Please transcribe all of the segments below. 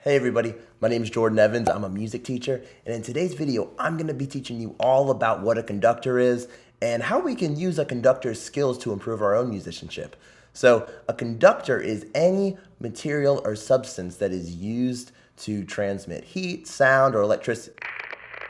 Hey everybody, my name is Jordan Evans. I'm a music teacher, and in today's video, I'm going to be teaching you all about what a conductor is and how we can use a conductor's skills to improve our own musicianship. So, a conductor is any material or substance that is used to transmit heat, sound, or electricity.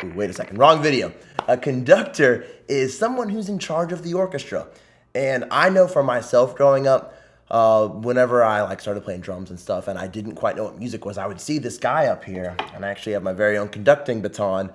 Ooh, wait a second, wrong video. A conductor is someone who's in charge of the orchestra. And I know for myself growing up, whenever I started playing drums and stuff and I didn't quite know what music was, I would see this guy up here, and I actually have my very own conducting baton,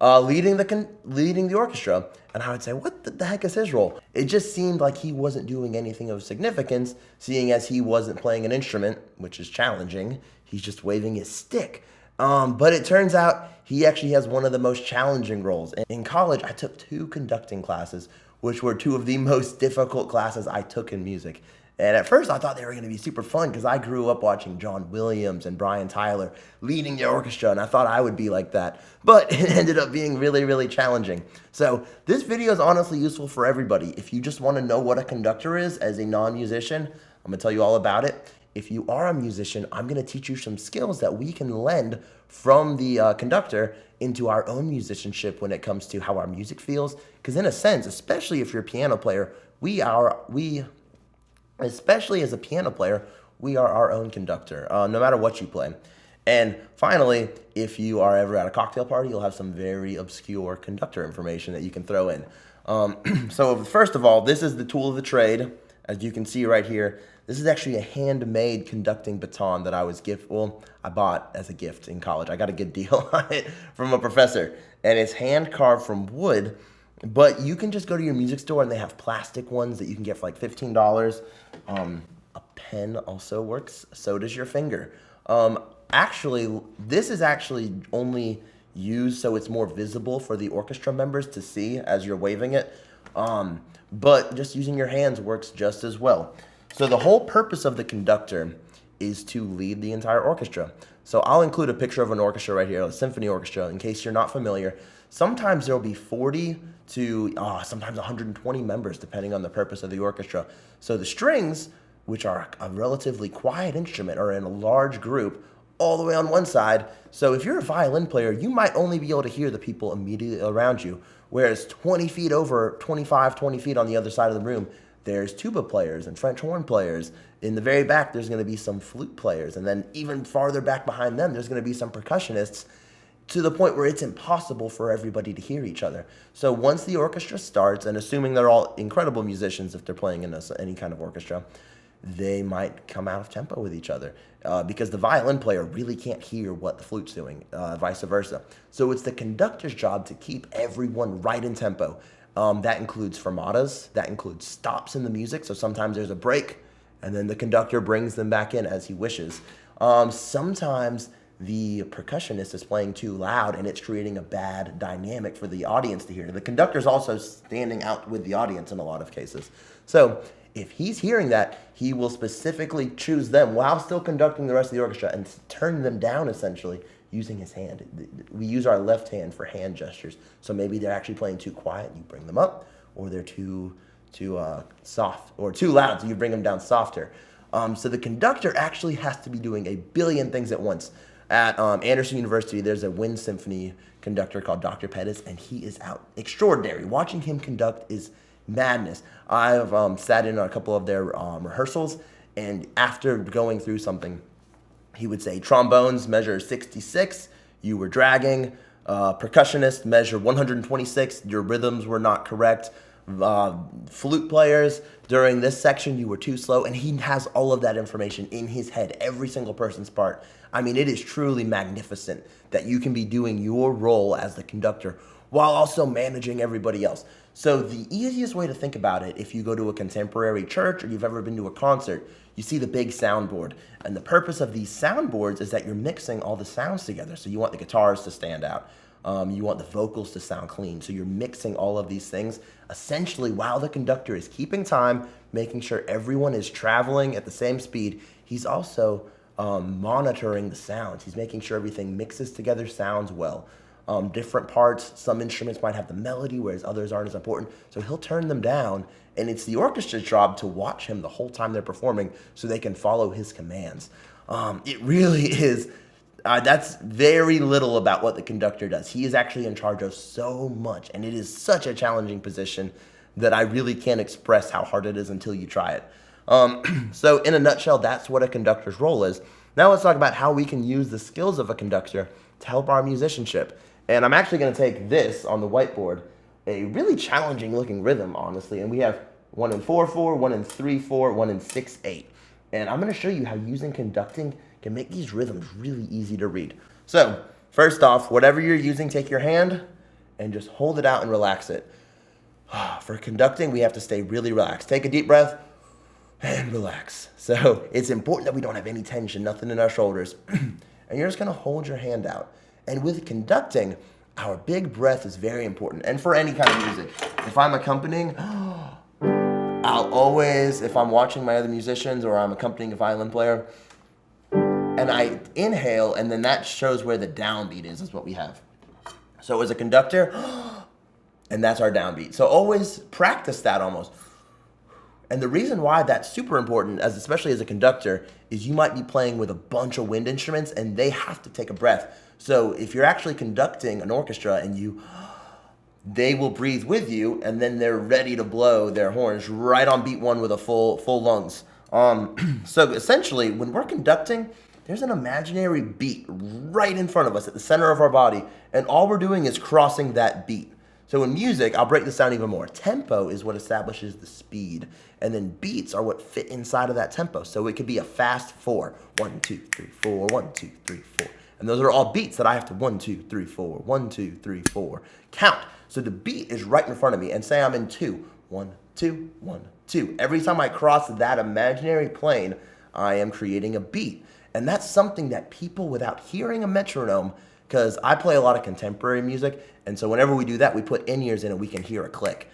leading the orchestra, and I would say, what the heck is his role? It just seemed like he wasn't doing anything of significance, seeing as he wasn't playing an instrument, which is challenging. He's just waving his stick. But it turns out he actually has one of the most challenging roles. In college, I took 2 conducting classes, which were 2 of the most difficult classes I took in music. And at first I thought they were going to be super fun because I grew up watching John Williams and Brian Tyler leading the orchestra, and I thought I would be like that. But it ended up being really, really challenging. So this video is honestly useful for everybody. If you just want to know what a conductor is as a non-musician, I'm going to tell you all about it. If you are a musician, I'm going to teach you some skills that we can lend from the conductor into our own musicianship when it comes to how our music feels. Because in a sense, especially if you're a piano player, especially as a piano player, we are our own conductor, no matter what you play. And finally, if you are ever at a cocktail party, you'll have some very obscure conductor information that you can throw in. So first of all, this is the tool of the trade. As you can see right here, this is actually a handmade conducting baton that I bought as a gift in college. I got a good deal on it from a professor, and it's hand carved from wood. But you can just go to your music store and they have plastic ones that you can get for like $15. A pen also works, so does your finger. Actually, this is actually only used so it's more visible for the orchestra members to see as you're waving it. But just using your hands works just as well. So the whole purpose of the conductor is to lead the entire orchestra. So I'll include a picture of an orchestra right here, a symphony orchestra, in case you're not familiar. Sometimes there'll be 40 to sometimes 120 members, depending on the purpose of the orchestra. So the strings, which are a relatively quiet instrument, are in a large group all the way on one side. So if you're a violin player, you might only be able to hear the people immediately around you, whereas 20 feet over, 20 feet on the other side of the room, there's tuba players and French horn players. In the very back, there's going to be some flute players. And then even farther back behind them, there's going to be some percussionists, to the point where it's impossible for everybody to hear each other. So once the orchestra starts, and assuming they're all incredible musicians if they're playing in any kind of orchestra, they might come out of tempo with each other because the violin player really can't hear what the flute's doing, vice versa. So it's the conductor's job to keep everyone right in tempo. That includes fermatas, that includes stops in the music. So sometimes there's a break, and then the conductor brings them back in as he wishes. Sometimes the percussionist is playing too loud and it's creating a bad dynamic for the audience to hear. The conductor's also standing out with the audience in a lot of cases. So if he's hearing that, he will specifically choose them while still conducting the rest of the orchestra and turn them down, essentially, using his hand. We use our left hand for hand gestures. So maybe they're actually playing too quiet, you bring them up, or they're too soft or too loud, so you bring them down softer. So the conductor actually has to be doing a billion things at once. At Anderson University, there's a wind symphony conductor called Dr. Pettis, and he is out extraordinary. Watching him conduct is madness. I've sat in on a couple of their rehearsals, and after going through something, he would say, trombones measure 66, you were dragging. Percussionists measure 126, your rhythms were not correct. Flute players, during this section you were too slow, and he has all of that information in his head, every single person's part. I mean, it is truly magnificent that you can be doing your role as the conductor while also managing everybody else. So the easiest way to think about it, if you go to a contemporary church or you've ever been to a concert, you see the big soundboard. And the purpose of these soundboards is that you're mixing all the sounds together. So you want the guitars to stand out. You want the vocals to sound clean. So you're mixing all of these things essentially while the conductor is keeping time, making sure everyone is traveling at the same speed. He's also monitoring the sounds. He's making sure everything mixes together, sounds well. Different parts, some instruments might have the melody, whereas others aren't as important. So he'll turn them down, and it's the orchestra's job to watch him the whole time they're performing so they can follow his commands. It really is That's very little about what the conductor does. He is actually in charge of so much, and it is such a challenging position that I really can't express how hard it is until you try it. So in a nutshell, that's what a conductor's role is. Now let's talk about how we can use the skills of a conductor to help our musicianship. And I'm actually going to take this on the whiteboard, a really challenging looking rhythm, honestly. And we have 1 in 4/4, 1 in 3/4, 1 in 6/8. And I'm going to show you how using conducting can make these rhythms really easy to read. So first off, whatever you're using, take your hand and just hold it out and relax it. For conducting, we have to stay really relaxed. Take a deep breath and relax. So it's important that we don't have any tension, nothing in our shoulders. And you're just going to hold your hand out. And with conducting, our big breath is very important. And for any kind of music, if I'm accompanying, I'll always, if I'm watching my other musicians or I'm accompanying a violin player, and I inhale, and then that shows where the downbeat is what we have. So as a conductor, and that's our downbeat. So always practice that almost. And the reason why that's super important, especially as a conductor, is you might be playing with a bunch of wind instruments and they have to take a breath. So if you're actually conducting an orchestra and they will breathe with you, and then they're ready to blow their horns right on beat one with a full lungs. So essentially, when we're conducting, there's an imaginary beat right in front of us at the center of our body, and all we're doing is crossing that beat. So in music, I'll break this down even more. Tempo is what establishes the speed, and then beats are what fit inside of that tempo. So it could be a fast 4, 1, 2, 3, 4, 1, 2, 3, 4. And those are all beats that I have to 1, 2, 3, 4, 1, 2, 3, 4 count. So the beat is right in front of me, and say I'm in 2, 1, 2, 1, 2. Every time I cross that imaginary plane, I am creating a beat. And that's something that people without hearing a metronome, because I play a lot of contemporary music, and so whenever we do that, we put in-ears in and we can hear a click.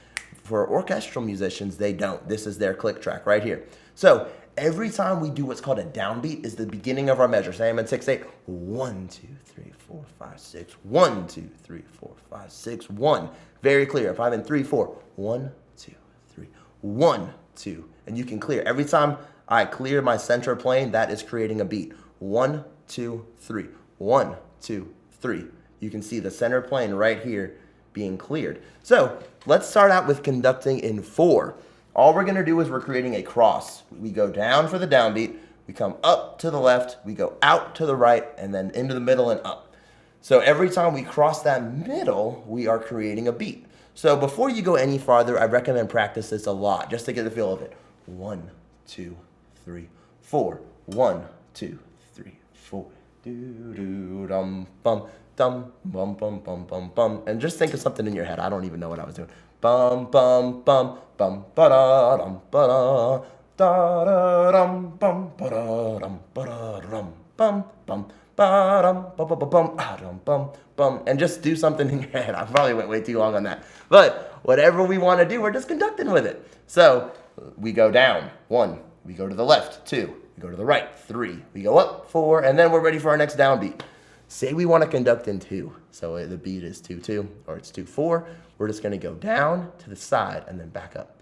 For orchestral musicians, they don't. This is their click track right here. So every time we do what's called a downbeat is the beginning of our measure. Say I'm in 6/8, 1, 2, 3, 4, 5, 6, 1, 2, 3, 4, 5, 6, 1. Very clear. If I'm in 3/4, 1, 2, 3, 1, 2. And you can clear. Every time I clear my center plane, that is creating a beat. 1, 2, 3. 1, 2, 3. You can see the center plane right here being cleared. So let's start out with conducting in 4. All we're going to do is we're creating a cross. We go down for the downbeat, we come up to the left, we go out to the right, and then into the middle and up. So every time we cross that middle, we are creating a beat. So before you go any farther, I recommend practice this a lot just to get the feel of it. 1, 2, 3, 4. 1, 2, 3, 4. Do do dum bum dum bum bum bum bum bum. And just think of something in your head. I don't even know what I was doing. Bum bum bum bum ba da dum ba da da da dum bum ba da dum ba da dum bum bum ba dum ba ba ba bum dum bum bum. And just do something in your head. I probably went way too long on that. But whatever we want to do, we're just conducting with it. So we go down 1. We go to the left 2. We go to the right 3. We go up 4, and then we're ready for our next downbeat. Say we want to conduct in 2. So the beat is 2 2 or it's 2 4. We're just going to go down to the side and then back up.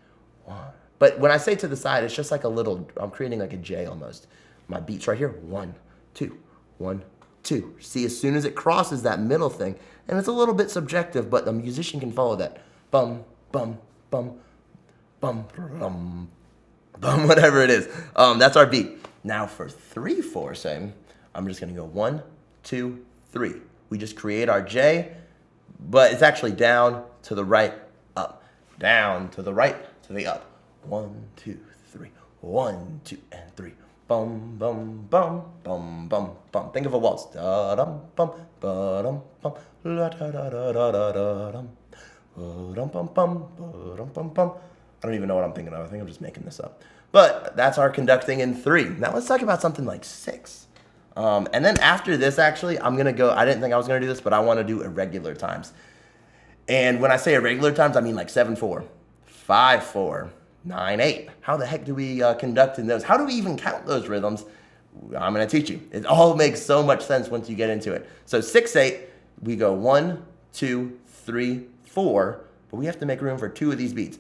1. But when I say to the side, it's just like a little, I'm creating like a J almost. My beat's right here. 1 2 1 2. See, as soon as it crosses that middle thing, and it's a little bit subjective, but the musician can follow that. Bum bum bum bum bum bum, whatever it is. That's our beat. Now for 3/4, say, I'm just going to go 1 2 3. We just create our J, but it's actually down to the right, up, down to the right, to the up. 1 2 3. 1 2 and 3. Bum bum bum bum bum bum. Think of a waltz. Da dum bum ba dum bum la da da da da da da dum. Dum bum bum dum bum bum. I don't even know what I'm thinking of. I think I'm just making this up. But that's our conducting in 3. Now let's talk about something like 6. And then after this, actually, I'm going to go, I didn't think I was going to do this, but I want to do irregular times. And when I say irregular times, I mean like 7/4, 5/4, 9/8. How the heck do we conduct in those? How do we even count those rhythms? I'm going to teach you. It all makes so much sense once you get into it. So 6/8, we go 1 2 3 4, but we have to make room for 2 of these beats.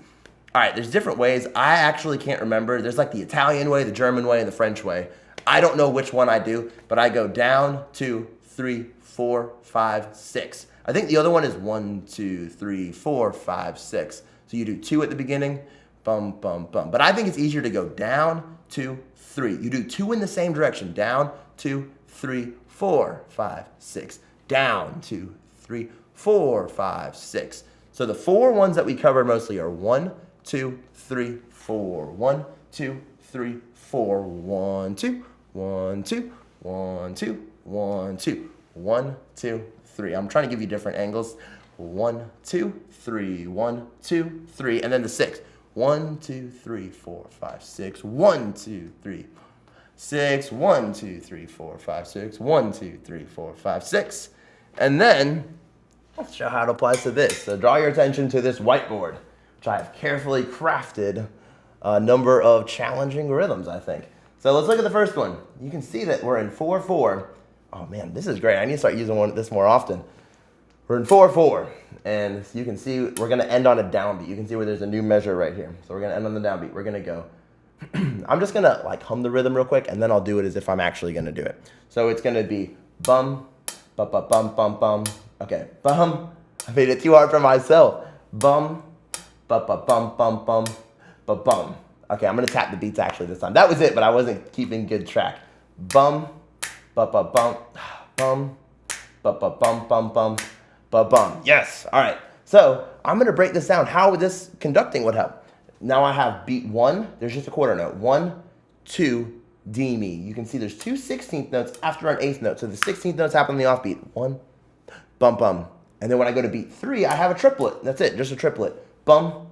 All right, there's different ways. I actually can't remember. There's like the Italian way, the German way, and the French way. I don't know which one I do, but I go down 2 3, 4, 5, 6. I think the other one is 1, 2, 3, 4, 5, 6. So you do 2 at the beginning, bum, bum, bum. But I think it's easier to go down, 2, 3. You do 2 in the same direction, down, 2, 3, 4, 5, 6. Down, 2, 3, 4, 5, 6. So the 4 ones that we cover mostly are 1, 2, 3, 4. 1, 2, 3, 4. 1, 2, 1, 2, 1, 2, 1, 2. 1, 2, 3. I'm trying to give you different angles. 1, 2, 3. 1, 2, 3. And then the 6. 1, 2, 3, 4, 5, 6. 1, 2, 3, 6. 1, 2, 3, 4, 5, 6. 1, 2, 3, 4, 5, 6. And then let's show how it applies to this. So draw your attention to this whiteboard, which I have carefully crafted a number of challenging rhythms, I think. So let's look at the first one. You can see that we're in 4/4. Oh man, this is great. I need to start using this more often. We're in 4/4, and you can see we're gonna end on a downbeat. You can see where there's a new measure right here. So we're gonna end on the downbeat. We're gonna go. I'm just gonna like hum the rhythm real quick, and then I'll do it as if I'm actually gonna do it. So it's gonna be bum, bum, bum, bum, bum, bum. Okay, bum. I made it too hard for myself. Bum, bum, bum, bum, bum, bum, bum, bum. Okay, I'm gonna tap the beats actually this time. That was it, but I wasn't keeping good track. Bum, bum, bum, bum, bum, bum, bum, bum, bum, bum, bum, bum. Yes. All right. So I'm gonna break this down. How this conducting would help. Now I have beat 1. There's just a quarter note. 1, 2, D, mi. You can see there's 2 16th notes after an 8th note. So the 16th notes happen on the offbeat. 1, bum, bum. And then when I go to beat 3, I have a triplet. That's it, just a triplet. Bum,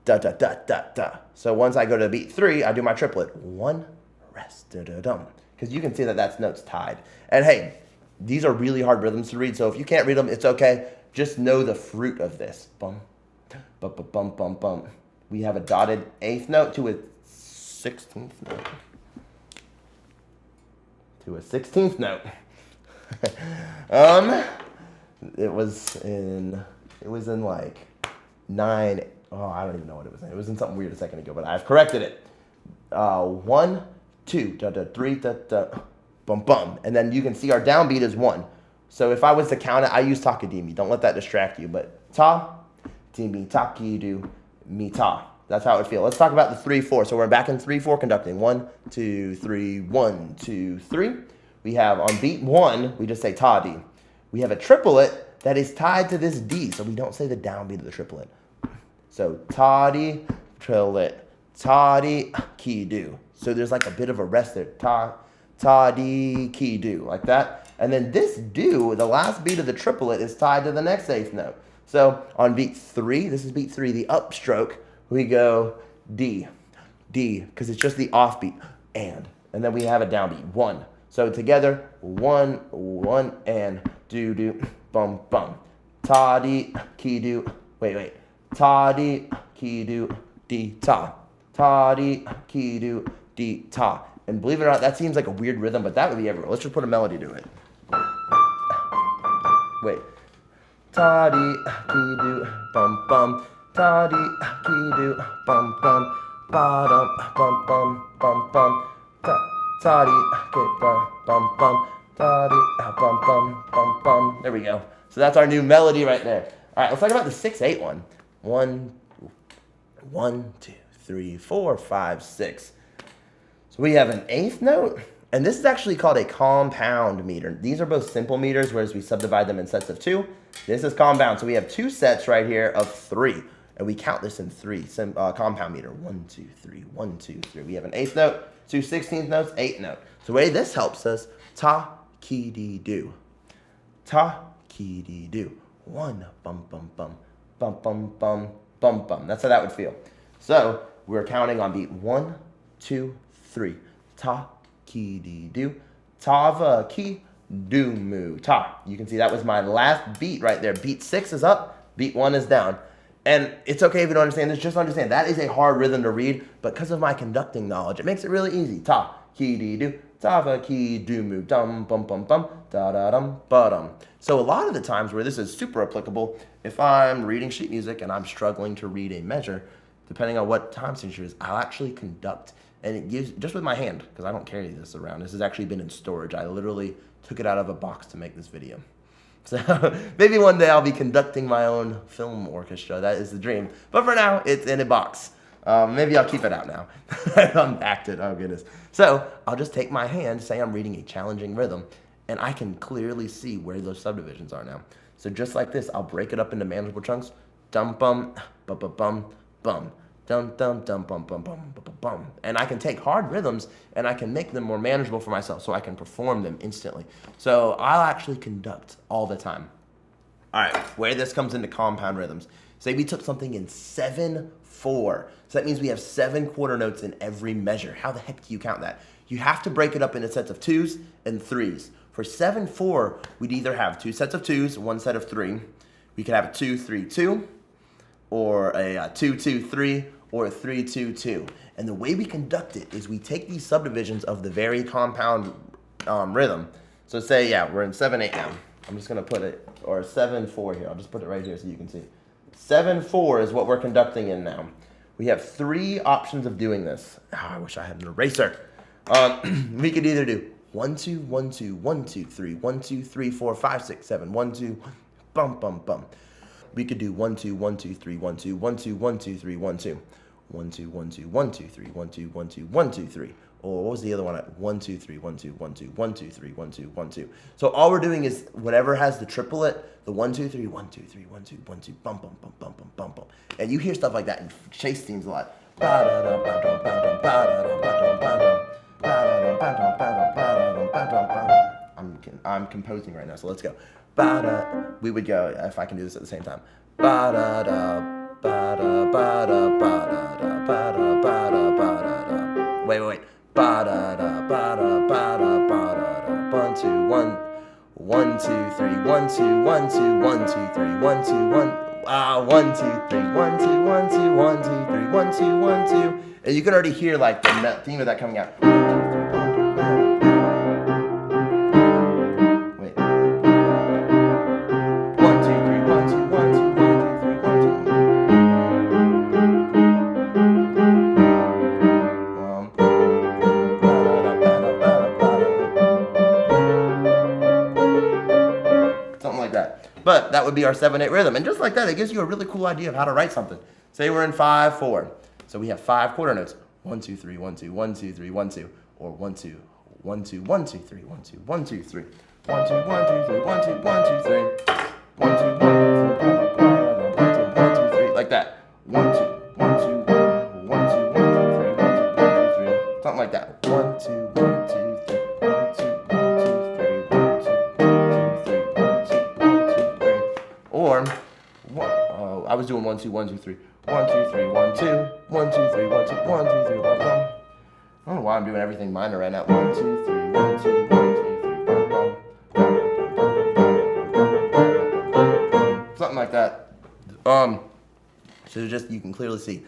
da, da, da, da, da. So once I go to beat 3, I do my triplet. 1, rest, da, da, dum. Because you can see that that's notes tied. And hey, these are really hard rhythms to read. So if you can't read them, it's okay. Just know the fruit of this. Bum, bum, bum, bum, bum, bum. We have a dotted 8th note to a 16th note. To a 16th note. It was in like 9. Oh, I don't even know what it was in. It was in something weird a second ago, but I've corrected it. 1, 2, da, da, 3, da, da, bum, bum. And then you can see our downbeat is 1. So if I was to count it, I use takadimi. Don't let that distract you. But ta, di, mi, taki, do, mi, ta. That's how it would feel. Let's talk about the 3/4. So we're back in 3/4 conducting. 1, 2, 3, 1, 2, 3. We have on beat 1, we just say ta, di. We have a triplet that is tied to this D, so we don't say the downbeat of the triplet. So ta, di, triplet, ta, di, ki, do. So there's like a bit of a rest there. Ta, ta, di, ki, do, like that. And then this do, the last beat of the triplet, is tied to the next 8th note. So on beat 3, this is beat 3, the upstroke, we go D, D, because it's just the offbeat, and then we have a downbeat, 1. So together, 1, 1, and do, do, bum, bum. Ta, di, ki, do, wait. Ta, di, ki, do, di, ta. Ta, di, ki, do, di, ta. And believe it or not, that seems like a weird rhythm, but that would be everywhere. Let's just put a melody to it. Wait. Ta, di, ki, do, bum, bum. Ta, di, ki, do, bum, bum. Ba, dum, bum, bum, bum, bum. Ta, di, ki, bum, bum, bum. Ta, di, bum, bum, bum, bum. There we go. So that's our new melody right there. All right, let's talk about the 6/8 one. 1, 2, 3, 4, 5, 6. So we have an 8th note, and this is actually called a compound meter. These are both simple meters, whereas we subdivide them in sets of 2. This is compound, so we have 2 sets right here of 3, and we count this in 3. Compound meter, 1, 2, 3, 1, 2, 3. We have an 8th note, 2 16th notes, 8th note. So the way this helps us, ta, ki, di, do. Ta, ki, di, do. 1, bum, bum, bum, bum, bum, bum, bum, bum. That's how that would feel. So we're counting on beat 1, 2, 3. Ta, ki, di, do. Ta, va, ki, do, mu, ta. You can see that was my last beat right there. Beat 6 is up, beat 1 is down. And it's okay if you don't understand this, just understand that is a hard rhythm to read, but because of my conducting knowledge, it makes it really easy. Ta, ki, di, do. Ta, va, ki, do, mu, dum, bum, bum, bum, da, da, dum, ba, dum. So a lot of the times where this is super applicable, if I'm reading sheet music and I'm struggling to read a measure, depending on what time signature is, I'll actually conduct. And it gives, just with my hand, because I don't carry this around. This has actually been in storage. I literally took it out of a box to make this video. So maybe one day I'll be conducting my own film orchestra. That is the dream. But for now, it's in a box. Maybe I'll keep it out now. I unpacked it. Oh, goodness. So I'll just take my hand, say I'm reading a challenging rhythm, and I can clearly see where those subdivisions are now. So just like this, I'll break it up into manageable chunks. Dum bum, bum bum bum, bum. Dum dum dum bum bum bum bum bum. And I can take hard rhythms and I can make them more manageable for myself so I can perform them instantly. So I'll actually conduct all the time. All right, where this comes into compound rhythms. Say we took something in 7/4. So that means we have 7 quarter notes in every measure. How the heck do you count that? You have to break it up into sets of 2s and 3s. For 7/4, we'd either have 2 sets of 2s, 1 set of 3. We could have a 2-3-2, or a 2-2-3, or a 3-2-2. And the way we conduct it is we take these subdivisions of the very compound rhythm. So say, yeah, we're in 7/8 now. I'm just gonna put it, or 7/4 here. I'll just put it right here so you can see. 7/4 is what we're conducting in now. We have 3 options of doing this. Oh, I wish I had an eraser. We could either do 1-2, 1-2, 1-2, 3, 1-2, 3, 4, 5, 6, 7, 1-2, bum bum bum. We could do 1-2, 1-2, 3, 1-2, 1-2, 1-2, 3, 1-2, 1-2, 1-2, 1-2, 3, 1-2, 1-2, 1-2, 3. Or what was the other one at 1-2, 3, 1-2, 1-2, 1-2, 3, 1-2, 1-2. So all we're doing is whatever has the triplet, the 1-2, 3, 1-2, 3, 1-2, 1-2, bum bum bum bum bum bum bum. And you hear stuff like that in chase themes a lot. I'm composing right now, so let's go. We would go, if I can do this at the same time. Wait. 1, 2, 1, 1, 2, 3, 1, 2, 1, 2, 1, 2, 3, 1, 2, 1. 1, 2, 3, 1, 2, 1, 2, 1, 2, 3, 1, 2, 1, 2. And you can already hear like the theme of that coming out. Wait. 1, 2, 3, 1, 2, 1, 2, 1, 2, 3, 1, 2. Something like that. But that would be our 7/8 rhythm. And just like that, it gives you a really cool idea of how to write something. Say we're in 5/4. So we have 5 quarter notes. 1, 2, 3, 1, 2, 1, 2, 3, 1, 2. Or 1, 2, 1, 2, 1, 2, 3, 1, 2, 1, 2, 3. 1, 2, 1, 2, 3, 1, 2, 1, 2, 3. 1, 2, 1, 2, 3, like that. 1, 2, 1, 2, 1, 2, 1, 2, 3, 1, 2, 1, 2, 3. Something like that. 1, 2, 1, 2, 3. 1, 2, 1, 2, 3. 1, 2, 1, 2, 3. 1, 2, 1, 2, 3. Or I was doing 1, 2, 1, 2, 3. 1, 2, 3, 1, 2. 1, 2, 3, 1, 2, 1, 2, 3, 1, 1. I don't know why I'm doing everything minor right now. 1, 2, 3, 1, 2, 1, 2, 3, 1, 1. Something like that. So just you can clearly see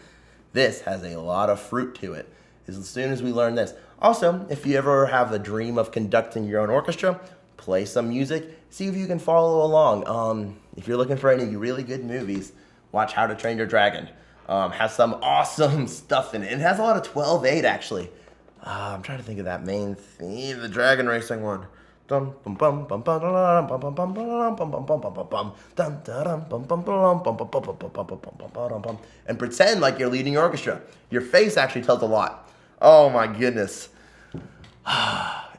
this has a lot of fruit to it. As soon as we learn this. Also, if you ever have a dream of conducting your own orchestra, play some music. See if you can follow along. If you're looking for any really good movies, watch How to Train Your Dragon. Has some awesome stuff in it. It has a lot of 12/8 actually. I'm trying to think of that main theme, the dragon racing one. Dum bum bum bum bum bum bum bum bum bum bum bum bum bum bum dum dum bum bum bum bum bum bum bum bum bum, and pretend like you're leading your orchestra. Your face actually tells a lot. Oh my goodness.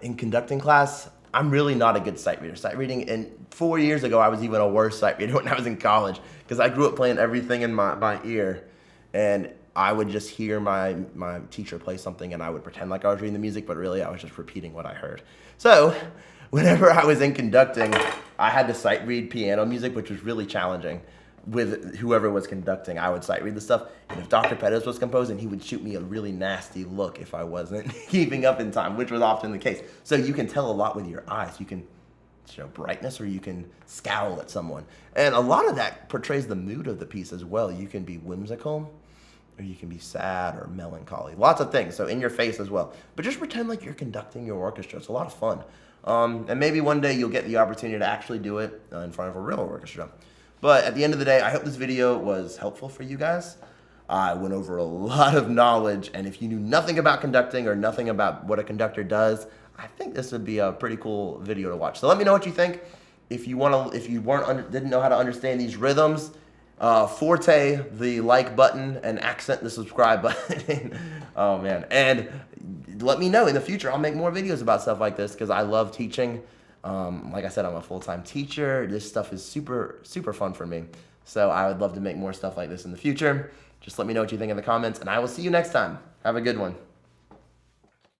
In conducting class, I'm really not a good sight reader. Sight reading, and 4 years ago, I was even a worse sight reader when I was in college because I grew up playing everything in my ear, and I would just hear my teacher play something and I would pretend like I was reading the music, but really I was just repeating what I heard. So whenever I was in conducting, I had to sight read piano music, which was really challenging. With whoever was conducting, I would sight read the stuff. And if Dr. Pettis was composing, he would shoot me a really nasty look if I wasn't keeping up in time, which was often the case. So you can tell a lot with your eyes. You can show brightness or you can scowl at someone. And a lot of that portrays the mood of the piece as well. You can be whimsical, or you can be sad or melancholy. Lots of things, so in your face as well. But just pretend like you're conducting your orchestra. It's a lot of fun. And maybe one day you'll get the opportunity to actually do it in front of a real orchestra. But at the end of the day, I hope this video was helpful for you guys. I went over a lot of knowledge, and if you knew nothing about conducting or nothing about what a conductor does, I think this would be a pretty cool video to watch. So let me know what you think. If you didn't know how to understand these rhythms, forte the like button and accent the subscribe button. Oh man. And let me know in the future. I'll make more videos about stuff like this because I love teaching. Like I said, I'm a full-time teacher. This stuff is super, super fun for me. So I would love to make more stuff like this in the future. Just let me know what you think in the comments, and I will see you next time. Have a good one.